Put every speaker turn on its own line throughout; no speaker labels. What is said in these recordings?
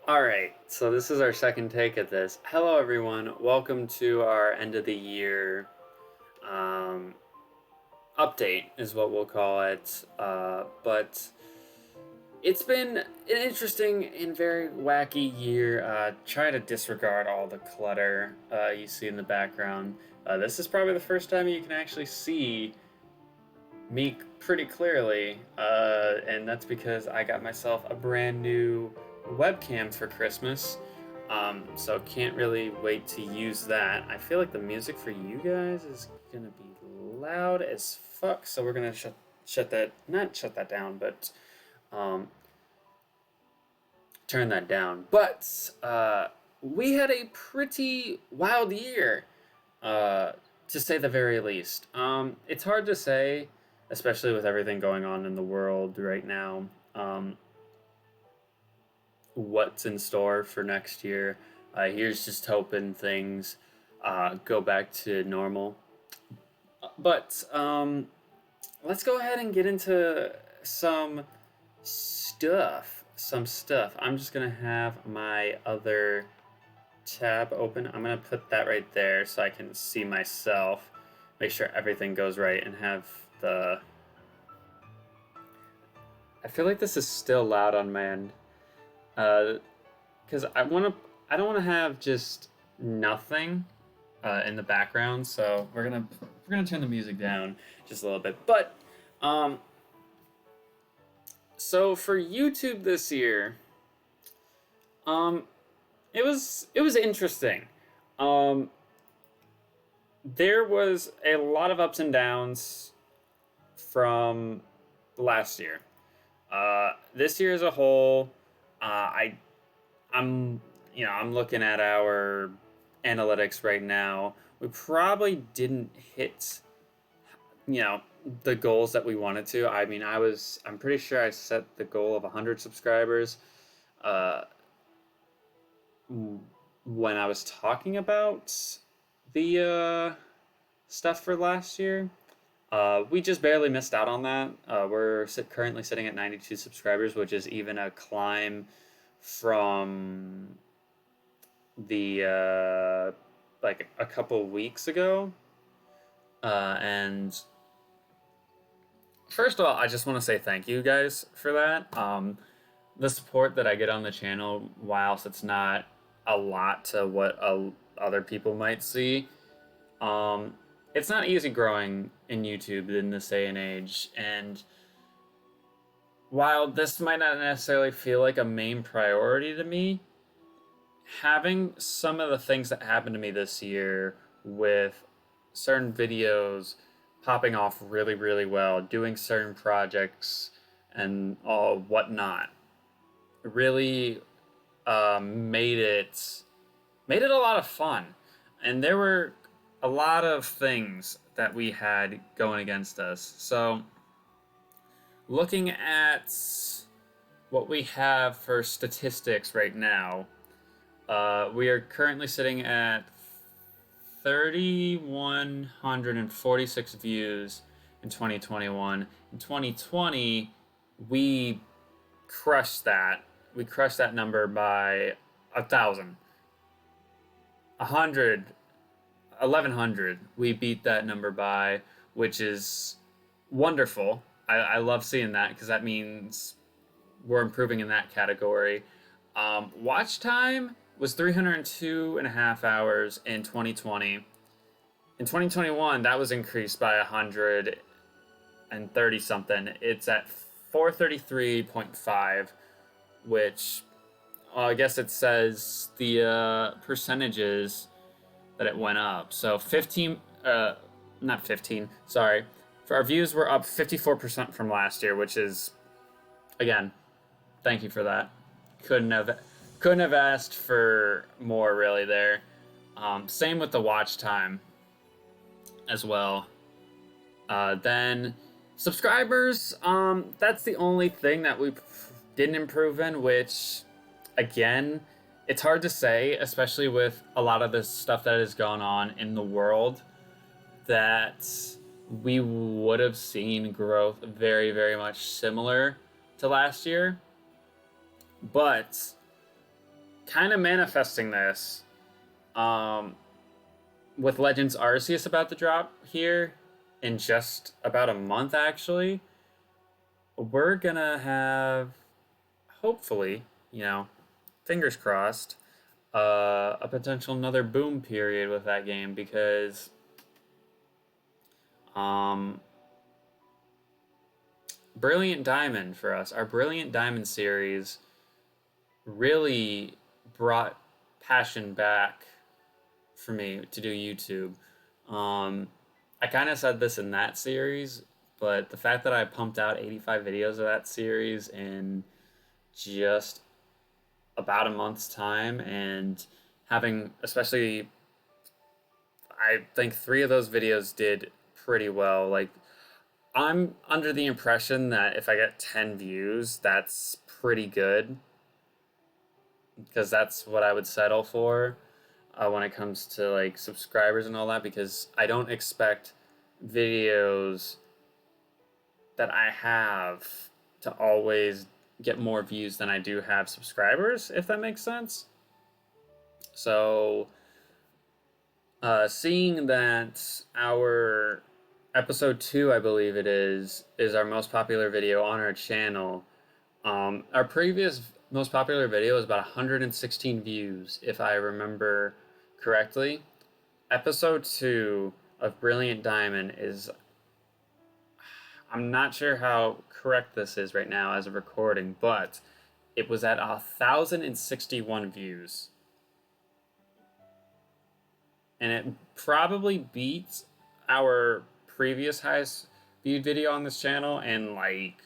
All right, so this is our second take at this. Hello, everyone. Welcome to our end of the year um, update, is what we'll call it. But it's been an interesting and very wacky year. Try to disregard all the clutter you see in the background. This is probably the first time you can actually see me pretty clearly, and that's because I got myself a brand new webcam for Christmas. So can't really wait to use that. I feel like the music for you guys is gonna be loud as fuck, so we're gonna shut that not shut that down, but um, turn that down. But we had a pretty wild year, uh, to say the very least. It's hard to say, especially with everything going on in the world right now. What's in store for next year? Here's just hoping things go back to normal. But let's go ahead and get into some stuff. Some stuff. I'm just gonna have my other tab open. I'm gonna put that right there so I can see myself, make sure everything goes right, and have the. I feel like this is still loud on my end, because I don't wanna have just nothing in the background. So we're gonna turn the music down just a little bit. But um, so for YouTube this year, um, it was interesting. Um, there was a lot of ups and downs from last year. This year as a whole, I'm I'm looking at our analytics right now. We probably didn't hit you know the goals that we wanted to. I mean, I'm pretty sure I set the goal of 100 subscribers uh, when I was talking about the stuff for last year. We just barely missed out on that. We're currently sitting at 92 subscribers, which is even a climb from the like a couple weeks ago. And first of all, I just want to say thank you guys for that. The support that I get on the channel, whilst it's not a lot to what other people might see, um, it's not easy growing in YouTube in this day and age. And while this might not necessarily feel like a main priority to me, having some of the things that happened to me this year with certain videos popping off really, really well, doing certain projects and all whatnot, really made it a lot of fun. And there were a lot of things that we had going against us. So, looking at what we have for statistics right now, we are currently sitting at 3,146 views in 2021. In 2020, we crushed that. We crushed that number by 1,000. 100, 1,100. We beat that number by, which is wonderful. I love seeing that because that means we're improving in that category. Watch time was 302 and a half hours in 2020. In 2021, that was increased by 130 something. It's at 433.5, which I guess it says the percentages that it went up. So 15, not 15, sorry. For our views, we're up 54% from last year, which is, again, thank you for that. Couldn't have asked for more really there. Same with the watch time as well. Then subscribers, that's the only thing that we didn't improve in, which again, it's hard to say, especially with a lot of the stuff that has gone on in the world, that we would have seen growth very, very much similar to last year. But kind of manifesting this um, with Legends Arceus about to drop here in just about a month, actually. We're gonna have, hopefully, you know, fingers crossed, a potential another boom period with that game because um, Brilliant Diamond for us, our Brilliant Diamond series really brought passion back for me to do YouTube. Um, I kind of said this in that series, but the fact that I pumped out 85 videos of that series in just about a month's time and having, especially, I think 3 of those videos did pretty well. Like, I'm under the impression that if I get 10 views, that's pretty good because that's what I would settle for when it comes to like subscribers and all that because I don't expect videos that I have to always get more views than I do have subscribers, if that makes sense. So, seeing that our episode 2, I believe it is our most popular video on our channel. Our previous most popular video was about 116 views, if I remember correctly. Episode 2 of Brilliant Diamond is, I'm not sure how correct this is right now as a recording, but it was at 1,061 views. And it probably beats our previous highest viewed video on this channel in like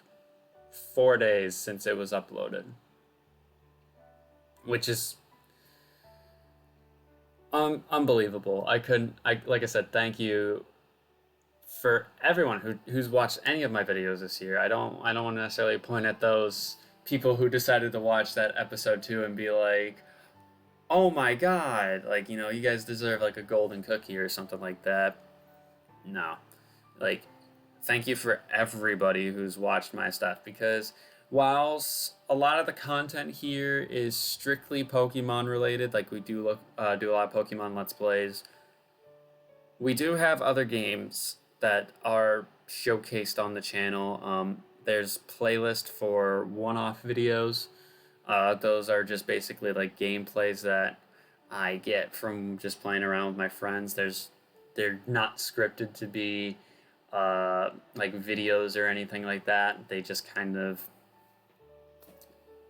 4 days since it was uploaded. Which is unbelievable. Like I said, thank you for everyone who's watched any of my videos this year. I don't want to necessarily point at those people who decided to watch that episode 2 and be like, oh my god, like, you know, you guys deserve like a golden cookie or something like that. No. Like, thank you for everybody who's watched my stuff because whilst a lot of the content here is strictly Pokemon related, like we do do a lot of Pokemon Let's Plays, we do have other games that are showcased on the channel. There's playlist for one-off videos. Those are just basically like gameplays that I get from just playing around with my friends. They're not scripted to be like videos or anything like that. They just kind of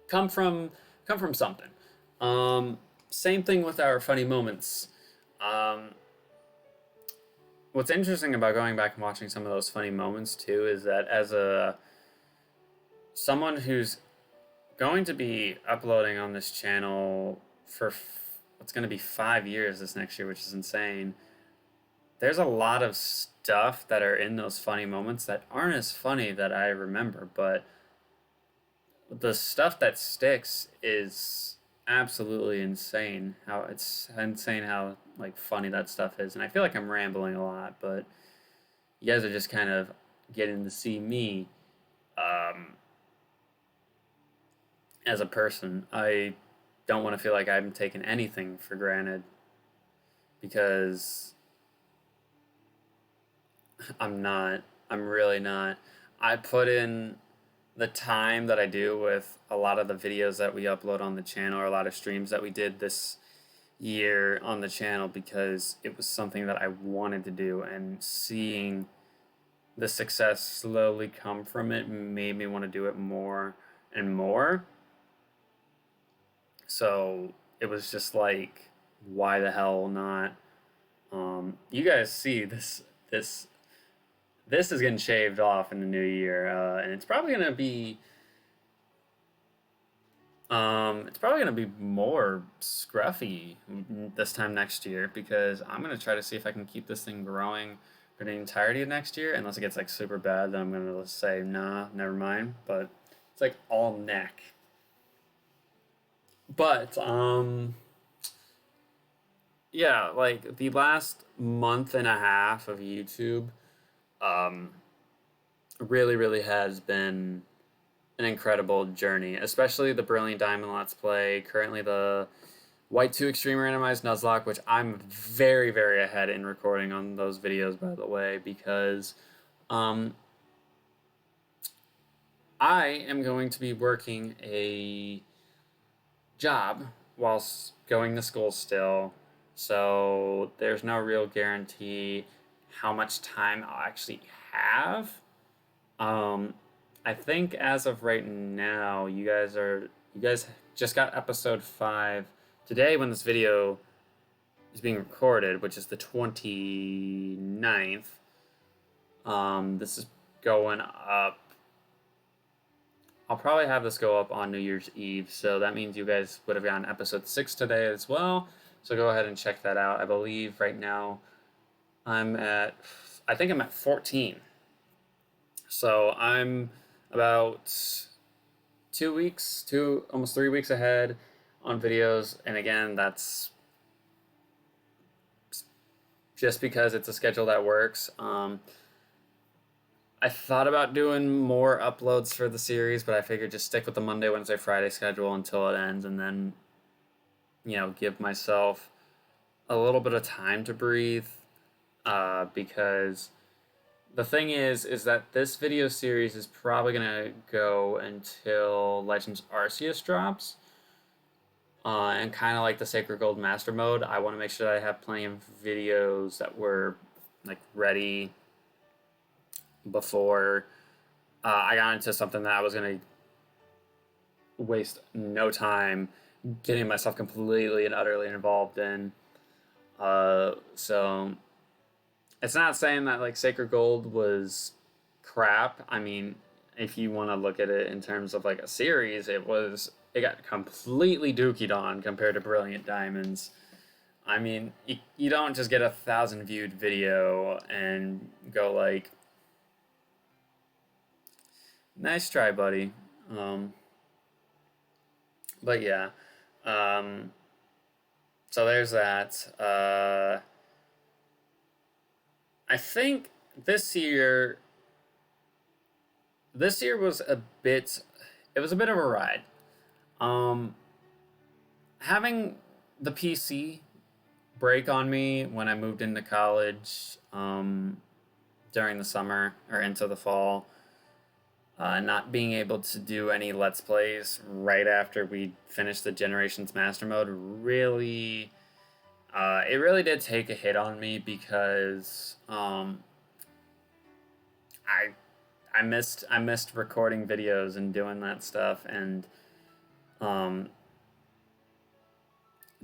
come from something. Same thing with our funny moments. What's interesting about going back and watching some of those funny moments too is that as someone who's going to be uploading on this channel for what's going to be 5 years this next year, which is insane. There's a lot of stuff that are in those funny moments that aren't as funny that I remember, but the stuff that sticks is absolutely insane. How it's insane how like funny that stuff is, and I feel like I'm rambling a lot, but you guys are just kind of getting to see me as a person. I don't want to feel like I'm taking anything for granted because I'm not. I'm really not. I put in the time that I do with a lot of the videos that we upload on the channel or a lot of streams that we did this year on the channel because it was something that I wanted to do, and seeing the success slowly come from it made me want to do it more and more. So it was just like, why the hell not? You guys see this is getting shaved off in the new year, and it's probably gonna be more scruffy this time next year because I'm gonna try to see if I can keep this thing growing for the entirety of next year. Unless it gets like super bad, then I'm gonna say nah, never mind. But it's like all neck. But yeah, like the last month and a half of YouTube, really, really has been an incredible journey, especially the Brilliant Diamond Let's Play. Currently, the White 2 Extreme Randomized Nuzlocke, which I'm very, very ahead in recording on those videos, by the way, because um, I am going to be working a job whilst going to school still. So there's no real guarantee how much time I'll actually have. Um, I think as of right now, you guys just got episode 5 today when this video is being recorded, which is the 29th. This is going up. I'll probably have this go up on New Year's Eve, so that means you guys would have gotten episode 6 today as well. So go ahead and check that out. I believe right now I think I'm at 14. So I'm about almost 3 weeks ahead on videos. And again, that's just because it's a schedule that works. I thought about doing more uploads for the series, but I figured just stick with the Monday, Wednesday, Friday schedule until it ends, and then, give myself a little bit of time to breathe. Because the thing is that this video series is probably gonna go until Legends Arceus drops. And kind of like the Sacred Gold Master Mode, I want to make sure that I have plenty of videos that were like ready before I got into something that I was gonna waste no time getting myself completely and utterly involved in. So it's not saying that like Sacred Gold was crap. I mean, if you want to look at it in terms of like a series, it got completely dookied on compared to Brilliant Diamonds. I mean, you don't just get 1,000 viewed video and go like, nice try, buddy. But yeah, so there's that. I think this year was it was a bit of a ride. Having the PC break on me when I moved into college during the summer or into the fall, not being able to do any Let's Plays right after we finished the Generations Master Mode really, it really did take a hit on me because I missed recording videos and doing that stuff, and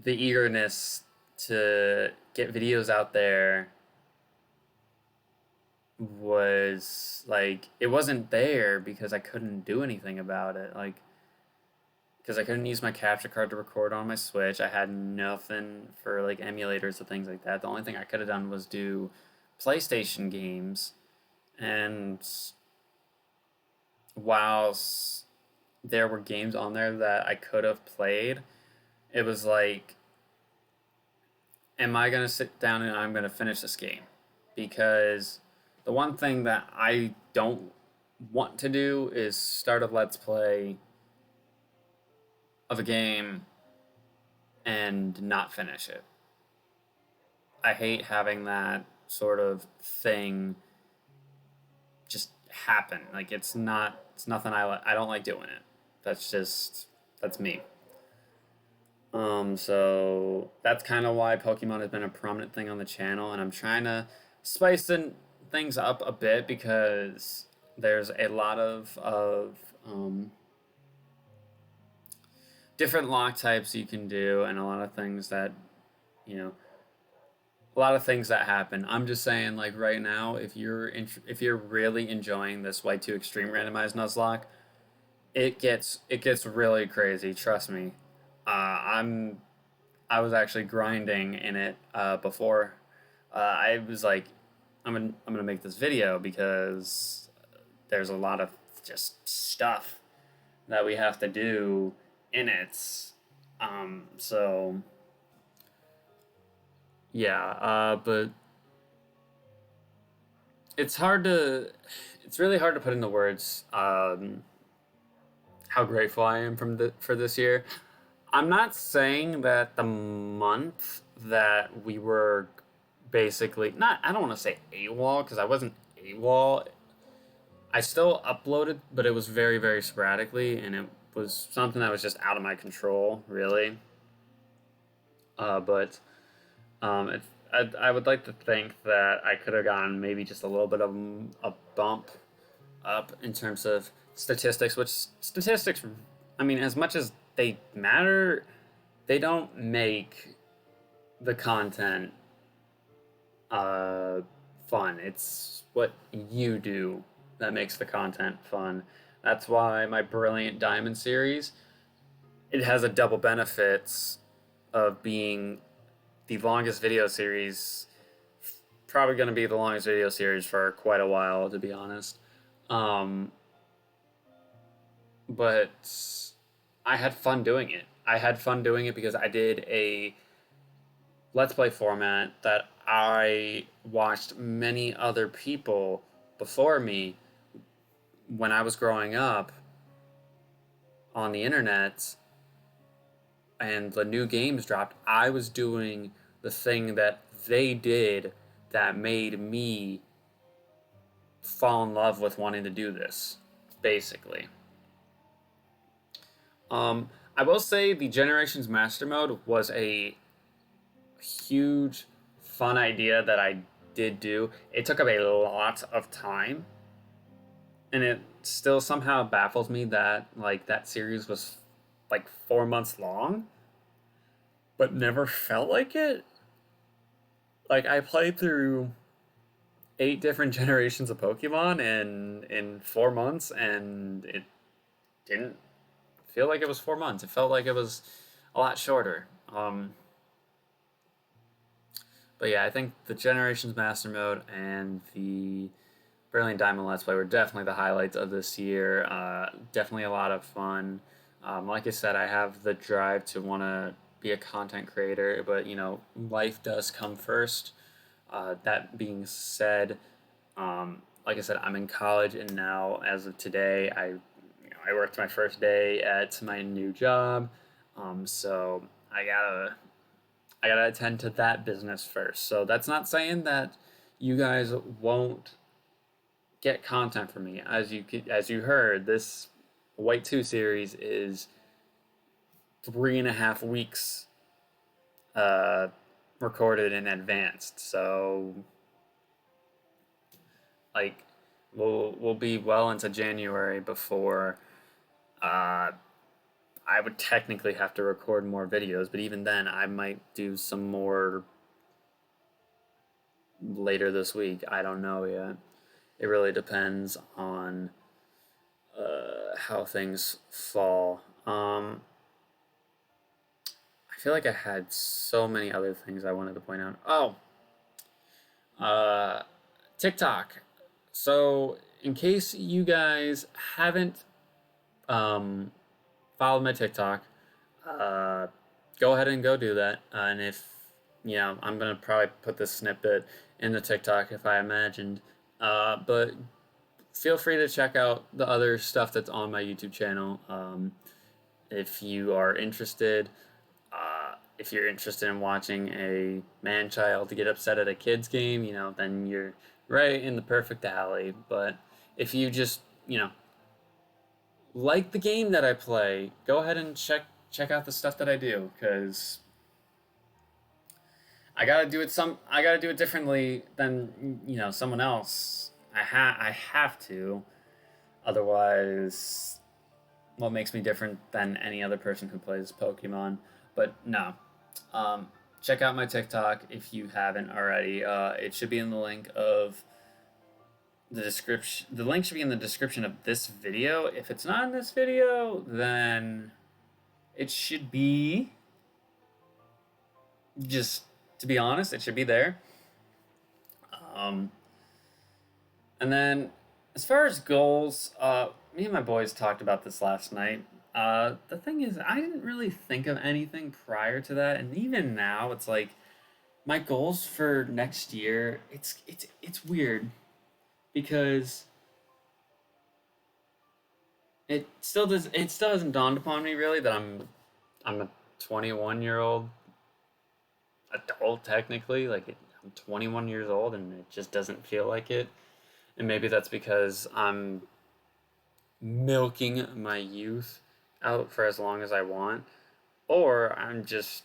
the eagerness to get videos out there was like, it wasn't there because I couldn't do anything about it. Like, because I couldn't use my capture card to record on my Switch. I had nothing for like emulators or things like that. The only thing I could have done was do PlayStation games. And whilst there were games on there that I could have played, it was like, am I going to sit down and I'm going to finish this game? Because the one thing that I don't want to do is start a Let's Play of a game and not finish it. I hate having that sort of thing just happen. Like, it's nothing I don't like doing it. That's me. So that's kind of why Pokemon has been a prominent thing on the channel, and I'm trying to spice things up a bit because there's a lot of different lock types you can do, and a lot of things that happen. I'm just saying, like right now, if you're really enjoying this White 2 Extreme Randomized Nuzlocke, it gets really crazy. Trust me. I was actually grinding in it before. I was like, I'm gonna make this video because there's a lot of just stuff that we have to do in it. So yeah, but it's really hard to put into words how grateful I am for this year. I'm not saying that the month that we were basically not, I don't want to say AWOL because I wasn't AWOL. I still uploaded, but it was very, very sporadically, and it was something that was just out of my control, really. But it, I would like to think that I could have gotten maybe just a little bit of a bump up in terms of statistics, which statistics, I mean, as much as they matter, they don't make the content uh, fun. It's what you do that makes the content fun. That's why my Brilliant Diamond series, it has a double benefits of being the longest video series, probably going to be the longest video series for quite a while, to be honest. Um, but I had fun doing it. I had fun doing it because I did a Let's Play format that I watched many other people before me when I was growing up on the internet and the new games dropped. I was doing the thing that they did that made me fall in love with wanting to do this, basically. I will say the Generations Master Mode was a huge, fun idea that I did do. It took up a lot of time, and it still somehow baffles me that like that series was like 4 months long, but never felt like it. Like I played through 8 different generations of Pokemon in 4 months, and it didn't feel like it was 4 months. It felt like it was a lot shorter. But yeah, I think the Generations Master Mode and the Brilliant Diamond Let's Play were definitely the highlights of this year. Definitely a lot of fun. Like I said, I have the drive to want to be a content creator, but life does come first. That being said, like I said, I'm in college, and now as of today, I worked my first day at my new job, so I gotta attend to that business first. So that's not saying that you guys won't get content from me. As you heard, this White 2 series is 3.5 weeks uh, recorded in advance. So like we'll be well into January before I would technically have to record more videos, but even then I might do some more later this week. I don't know yet. It really depends on how things fall. I feel like I had so many other things I wanted to point out. Oh, TikTok. So, in case you guys haven't followed my TikTok, uh, go ahead and go do that. And if I'm gonna probably put this snippet in the TikTok if I imagined. But feel free to check out the other stuff that's on my YouTube channel. If you are interested, if you're interested in watching a man child to get upset at a kid's game, then you're right in the perfect alley. But if you just, like the game that I play, go ahead and check out the stuff that I do, because I gotta do it differently than someone else. I have to, otherwise, what makes me different than any other person who plays Pokemon? But no, check out my TikTok if you haven't already. It should be in the link of the description. The link should be in the description of this video. If it's not in this video, then it should be. Just to be honest, it should be there. And then, as far as goals, me and my boys talked about this last night. The thing is, I didn't really think of anything prior to that, and even now, it's like my goals for next year. It's weird because it still hasn't dawned upon me really that I'm a 21-year-old adult technically. I'm 21 years old and it just doesn't feel like it. And maybe that's because I'm milking my youth out for as long as I want, or I'm just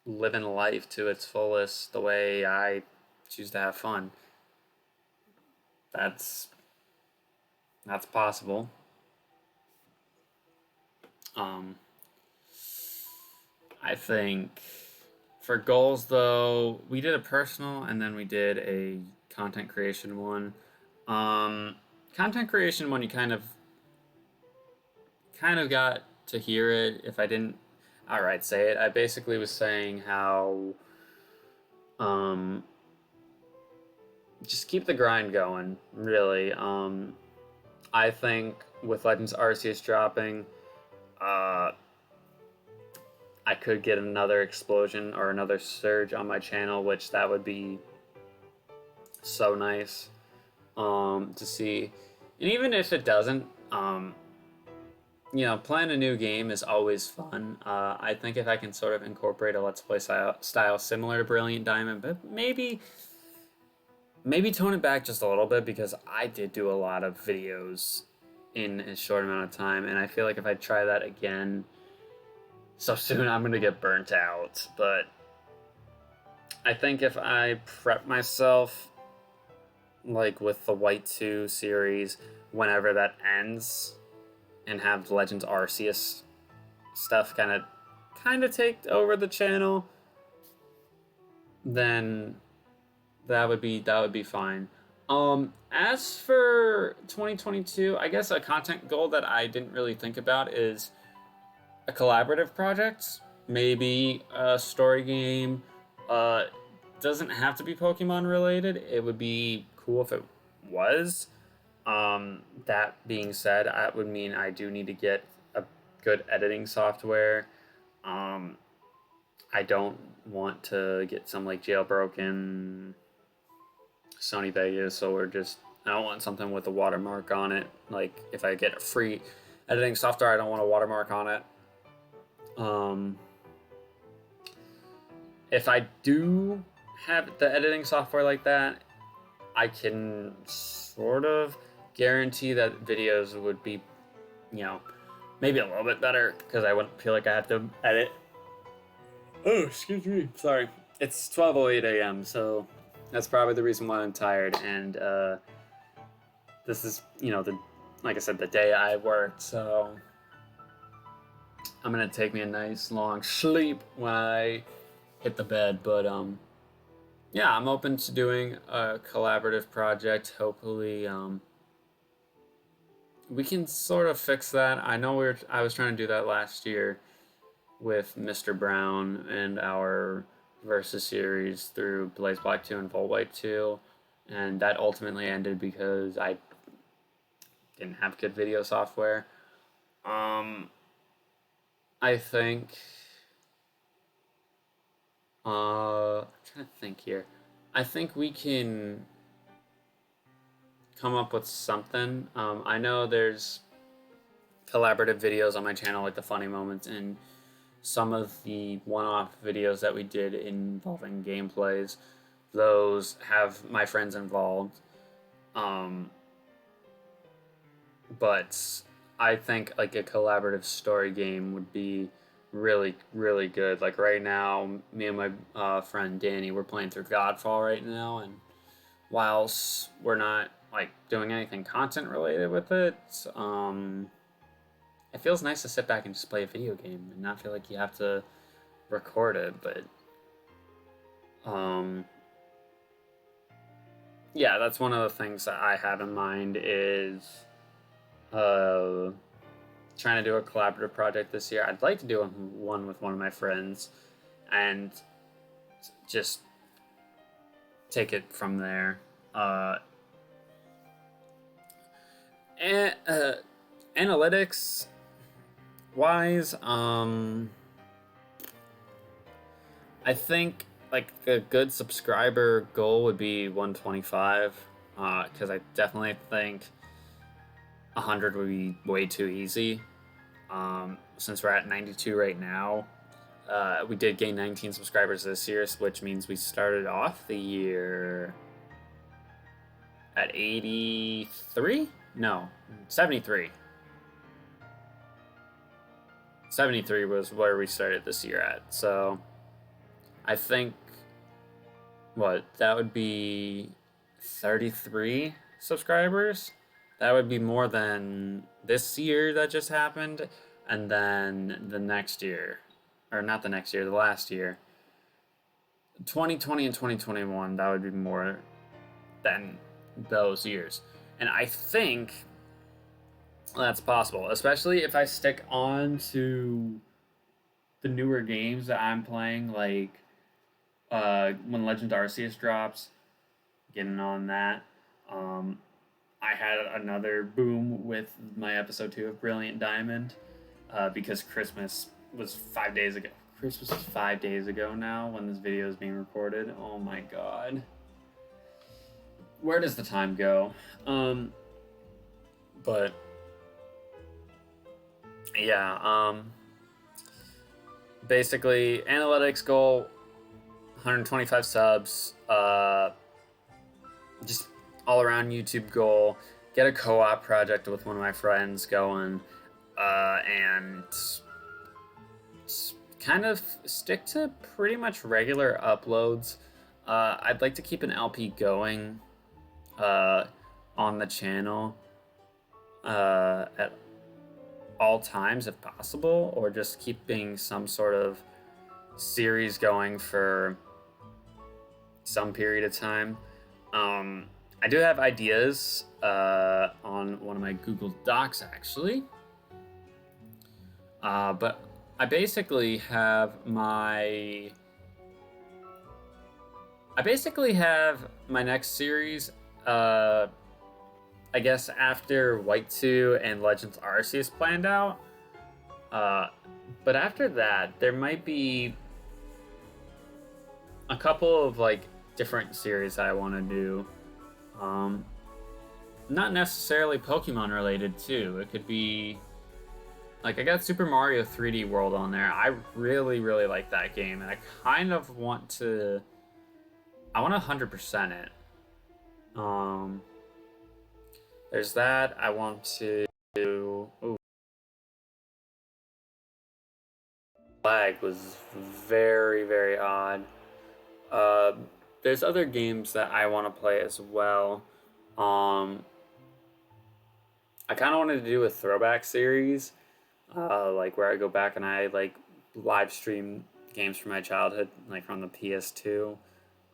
living life to its fullest the way I choose to have fun. That's that's possible. Um, I think for goals though, we did a personal and then we did a content creation one. Um, Content creation one, you kind of got to hear it. If I didn't outright say it, I basically was saying how um, just keep the grind going. Really, I think with Legends Arceus dropping, uh, I could get another explosion or another surge on my channel, which that would be so nice to see. And even if it doesn't, playing a new game is always fun. I think if I can sort of incorporate a Let's Play style similar to Brilliant Diamond, but maybe tone it back just a little bit because I did do a lot of videos in a short amount of time, and I feel like if I try that again so soon, I'm gonna get burnt out. But I think if I prep myself like with the White 2 series whenever that ends and have Legends Arceus stuff kind of take over the channel, then that would be fine. As for 2022, I guess a content goal that I didn't really think about is a collaborative project, maybe a story game. Uh, doesn't have to be Pokemon related. It would be cool if it was. That being said, that would mean I do need to get a good editing software. Um, I don't want to get some like jailbroken Sony Vegas, or just I don't want something with a watermark on it. Like if I get a free editing software, I don't want a watermark on it. Um, if I do have the editing software like that, I can sort of guarantee that videos would be, you know, maybe a little bit better because I wouldn't feel like I have to edit. Oh, excuse me. Sorry. It's 12:08 a.m., so that's probably the reason why I'm tired. And this is, the like I said, the day I worked, so I'm gonna take me a nice long sleep when I hit the bed. But yeah, I'm open to doing a collaborative project. Hopefully, we can sort of fix that. I was trying to do that last year with Mr. Brown and our Versus series through Blaze Black 2 and Volt White 2, and that ultimately ended because I didn't have good video software. I think I'm trying to think here. I think we can come up with something. I know there's collaborative videos on my channel, like the funny moments, and some of the one-off videos that we did involving gameplays. Those have my friends involved. Um, but I think like a collaborative story game would be really, really good. Like right now, me and my friend Danny, we're playing through Godfall right now, and whilst we're not like doing anything content related with it, it feels nice to sit back and just play a video game and not feel like you have to record it. But um, yeah, that's one of the things that I have in mind is uh, trying to do a collaborative project this year. I'd like to do one with one of my friends and just take it from there. Uh, and, analytics wise, I think like a good subscriber goal would be 125, because I definitely think 100 would be way too easy. Since we're at 92 right now, we did gain 19 subscribers this year, which means we started off the year at 83? No, 73. 73 was where we started this year at. So I think, what, that would be 33 subscribers? That would be more than this year that just happened, and then the next year. Or not the next year, the last year. 2020 and 2021, that would be more than those years. And I think that's possible, especially if I stick on to the newer games that I'm playing, like when Legend Arceus drops, getting on that. I had another boom with my episode 2 of Brilliant Diamond because Christmas was 5 days ago. Christmas was 5 days ago now when this video is being recorded. Oh my god. Where does the time go? But yeah, basically analytics goal 125 subs, just all around YouTube goal, get a co-op project with one of my friends going, and kind of stick to pretty much regular uploads. I'd like to keep an LP going on the channel at all times if possible, or just keeping some sort of series going for some period of time. I do have ideas on one of my Google Docs actually, but I basically have my next series, I guess after White 2 and Legends Arceus planned out. But after that, there might be a couple of like different series I want to do. Not necessarily Pokemon related too. It could be like, I got Super Mario 3D World on there. I really, really like that game, and I kind of want to 100% it. There's that. I want to. Ooh. Lag was very, very odd. There's other games that I want to play as well. I kind of wanted to do a throwback series, like where I go back and I like live stream games from my childhood, like from the PS2.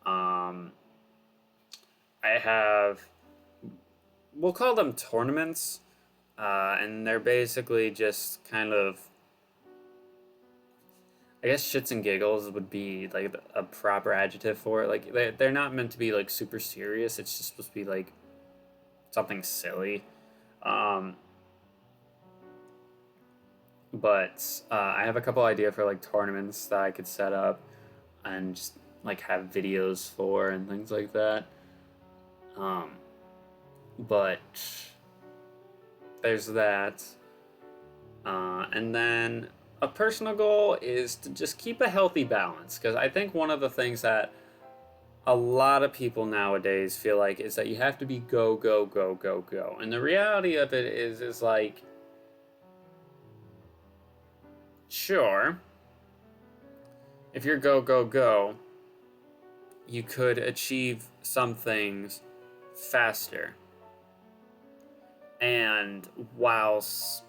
I have, we'll call them tournaments, and they're basically just kind of, I guess shits and giggles would be like a proper adjective for it. Like they're not meant to be like super serious. It's just supposed to be like something silly. But I have a couple ideas for like tournaments that I could set up and just like have videos for and things like that. But there's that. And then a personal goal is to just keep a healthy balance, because I think one of the things that a lot of people nowadays feel like is that you have to be go, go, go, go, go. And the reality of it is like, sure, if you're go, go, go, you could achieve some things faster. And whilst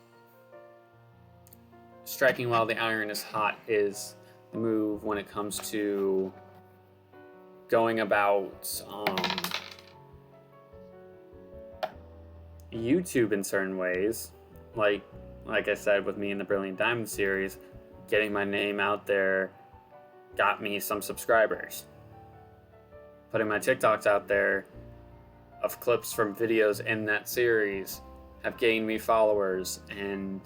striking while the iron is hot is the move when it comes to going about YouTube in certain ways. Like I said, with me in the Brilliant Diamond series, getting my name out there got me some subscribers. Putting my TikToks out there of clips from videos in that series have gained me followers and,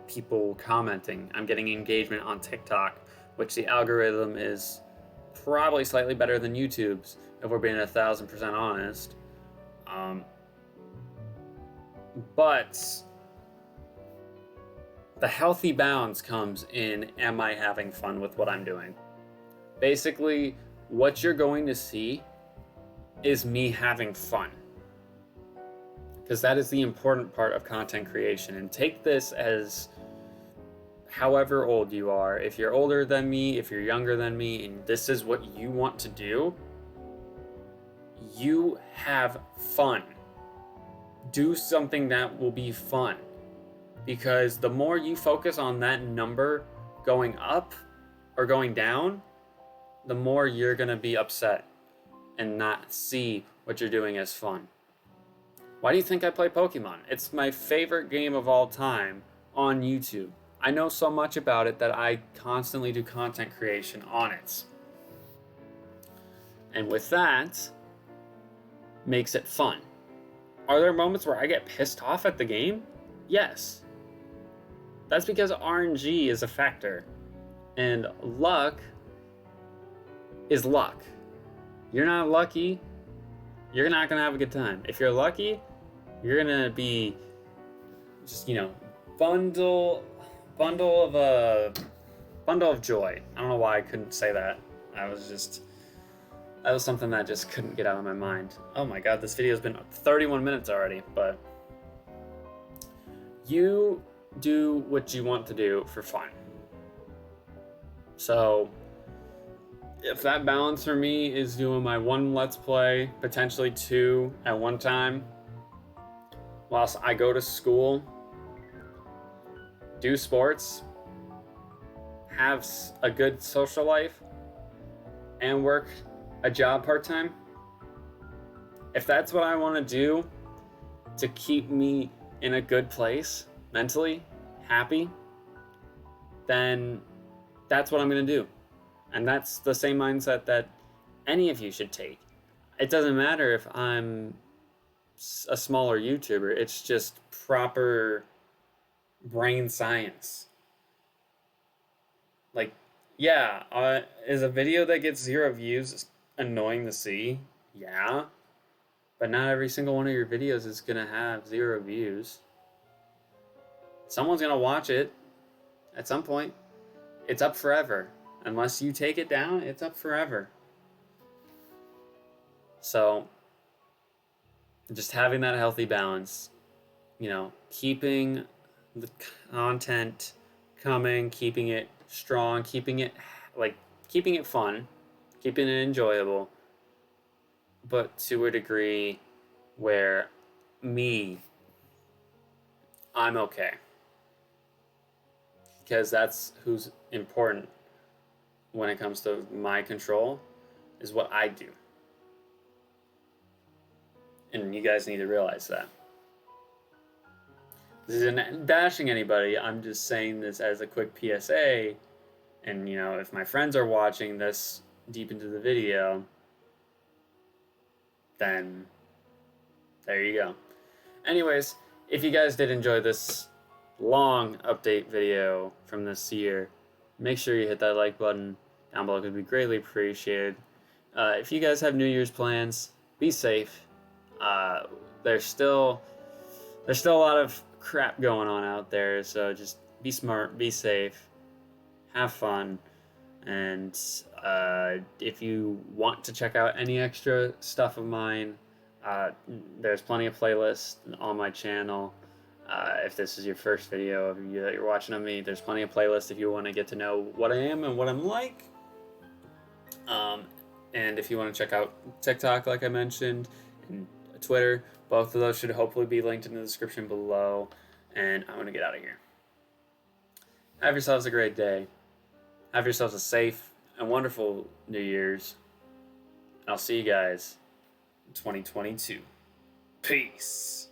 people commenting. I'm getting engagement on TikTok, which the algorithm is probably slightly better than YouTube's, if we're being 1,000% honest. But the healthy balance comes in, am I having fun with what I'm doing? Basically, what you're going to see is me having fun. Because that is the important part of content creation. And take this as however old you are. If you're older than me, if you're younger than me, and this is what you want to do, you have fun. Do something that will be fun. Because the more you focus on that number going up or going down, the more you're going to be upset and not see what you're doing as fun. Why do you think I play Pokemon? It's my favorite game of all time on YouTube. I know so much about it that I constantly do content creation on it. And with that, makes it fun. Are there moments where I get pissed off at the game? Yes. That's because RNG is a factor. And luck is luck. You're not lucky, you're not gonna have a good time. If you're lucky, you're gonna be just, bundle of joy. I don't know why I couldn't say that. That was something that just couldn't get out of my mind. Oh my god, this video's been 31 minutes already, but you do what you want to do for fun. So if that balance for me is doing my one Let's Play, potentially two at one time, whilst I go to school, do sports, have a good social life, and work a job part-time, if that's what I want to do to keep me in a good place, mentally, happy, then that's what I'm going to do. And that's the same mindset that any of you should take. It doesn't matter if I'm a smaller YouTuber. It's just proper brain science. Like, yeah, is a video that gets 0 views annoying to see? Yeah. But not every single one of your videos is going to have 0 views. Someone's going to watch it at some point. It's up forever. Unless you take it down, it's up forever. So, just having that healthy balance, keeping the content coming, keeping it strong, keeping it fun, keeping it enjoyable, but to a degree where I'm okay. Because that's who's important when it comes to my control, is what I do. And you guys need to realize that. This isn't bashing anybody, I'm just saying this as a quick PSA. And, if my friends are watching this deep into the video, then there you go. Anyways, if you guys did enjoy this long update video from this year, make sure you hit that like button down below. It would be greatly appreciated. If you guys have New Year's plans, be safe. There's still a lot of crap going on out there, so just be smart, be safe, have fun, and if you want to check out any extra stuff of mine, there's plenty of playlists on my channel. If this is your first video of you that you're watching of me, there's plenty of playlists if you want to get to know what I am and what I'm like. And if you want to check out TikTok, like I mentioned, and Twitter, both of those should hopefully be linked in the description below. And I'm going to get out of here. Have yourselves a great day. Have yourselves a safe and wonderful New Year's. And I'll see you guys in 2022. Peace.